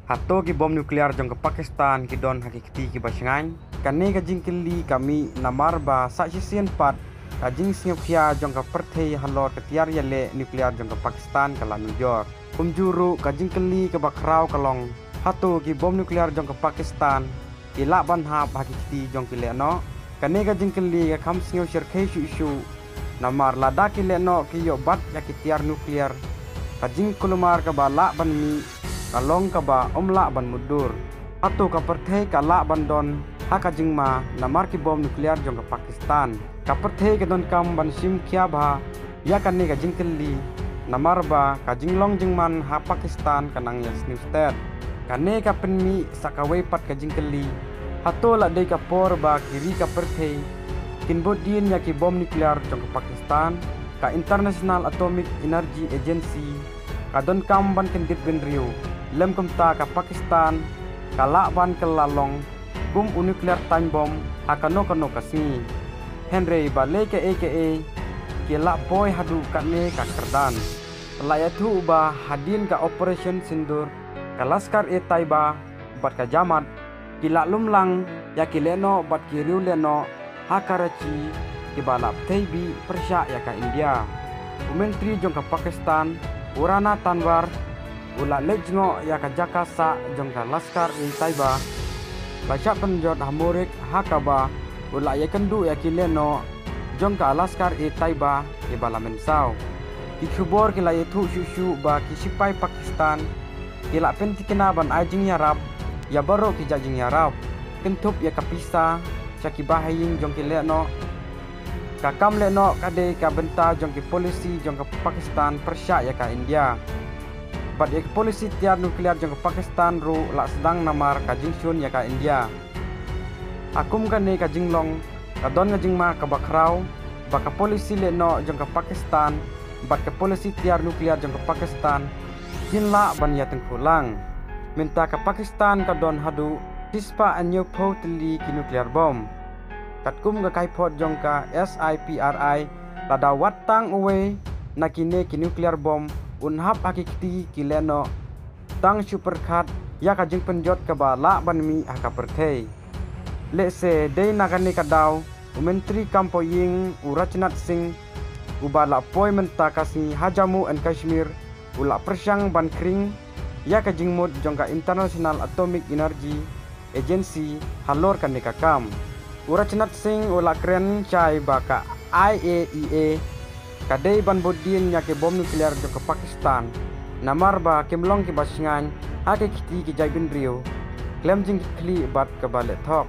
Hato ki bom nuklear jong ke Pakistan ki don hakikti ki basengan. Kane ka jingkeli kami namar ba saksisian pat ka jing singapia jong ke perthei halor ke tiar yale nuklear jong ke Pakistan kala New York. Kumjuru ka jingkeli ke bakrau kalong. Hato ki bom nuklear jong ke Pakistan ki laban hap hakikti jong ki leno. Kane ka jingkeli ka kam singau sirkei isu namar lada ki leno ki yo bat ya ki tiar nuklear. Ka jing kulumar ka ba la ban mi kalong ka ba omla ban mudur. Hato ka perthei ka la ban don haka jingma namar ki bom nuklear jong ke Pakistan. Ka perthei ka don kam ban sim kya ba ya kane ka jingkeli namar ba ka jinglong jingman ha Pakistan kanang ya new state. Kane ka penmi sakawai pat ka jingkeli. Hato la dei ka por ba kiri ka perthei kinbodin ya ki bom nuklear jong ke Pakistan. Ka International Atomic Energy Agency ka don kam ban kendit ben riu lem kumta ka Pakistan kala ban kelalong gum nuklear time bomb akano kano kasni Henry bale ke aka kila boy hadu kane ka kerdan layatu ba hadin ka operation sindur ka laskar e taiba bat ka jamat kila lumlang ya kileno bat kiriu leno hakarachi kibalap teibi persya ya ka India. Menteri jong ka Pakistan Urana Tanwar ula lejngo ya ka Jakasa jong ka laskar in Taiba baca penjot hamurik hakaba ula ya kendu ya kileno jong ka laskar e Taiba e balamensau ikubor kila itu shushu ba kisipai Pakistan kila pentikena ban ajing yarab ya baru ki jajing yarab kentup ya kapisa caki bahaying jong kileno kakam leno kade ka benta jong ki polisi jong ka Pakistan persya ya ka India. Bat ya polisi tiar nuklear jong ke Pakistan ru la sedang namar ka jingsun ya ka India. Akum kane ka jinglong ka don nga jingma ka bakrau baka polisi leno jong ka Pakistan bat ka polisi tiar nuklear jong ke Pakistan kinla ban ya tengkulang. Minta ka Pakistan ka don hadu sispa anyo potli ki nuklear bom. Katkum ka kaipot jong ka SIPRI lada watang uwe na kine ki nuklear bom unhap hakikti kileno tang superkat ya ka jing penjot ka ba la ban mi haka perthei lese dei nakani ka daw menteri kampoying Rajnath Singh ubala appointment ta kasni hajamu and Kashmir ula persyang ban kring ya ka jing mud jong ka International Atomic Energy Agency halor kan kam Rajnath Singh ula kren chai baka IAEA kadai ban bodin nya ke bom nuklear jong ke Pakistan namar ba kemlong ki basingan ake kiti ki jaibin rio klem jing kli bat ke balik thok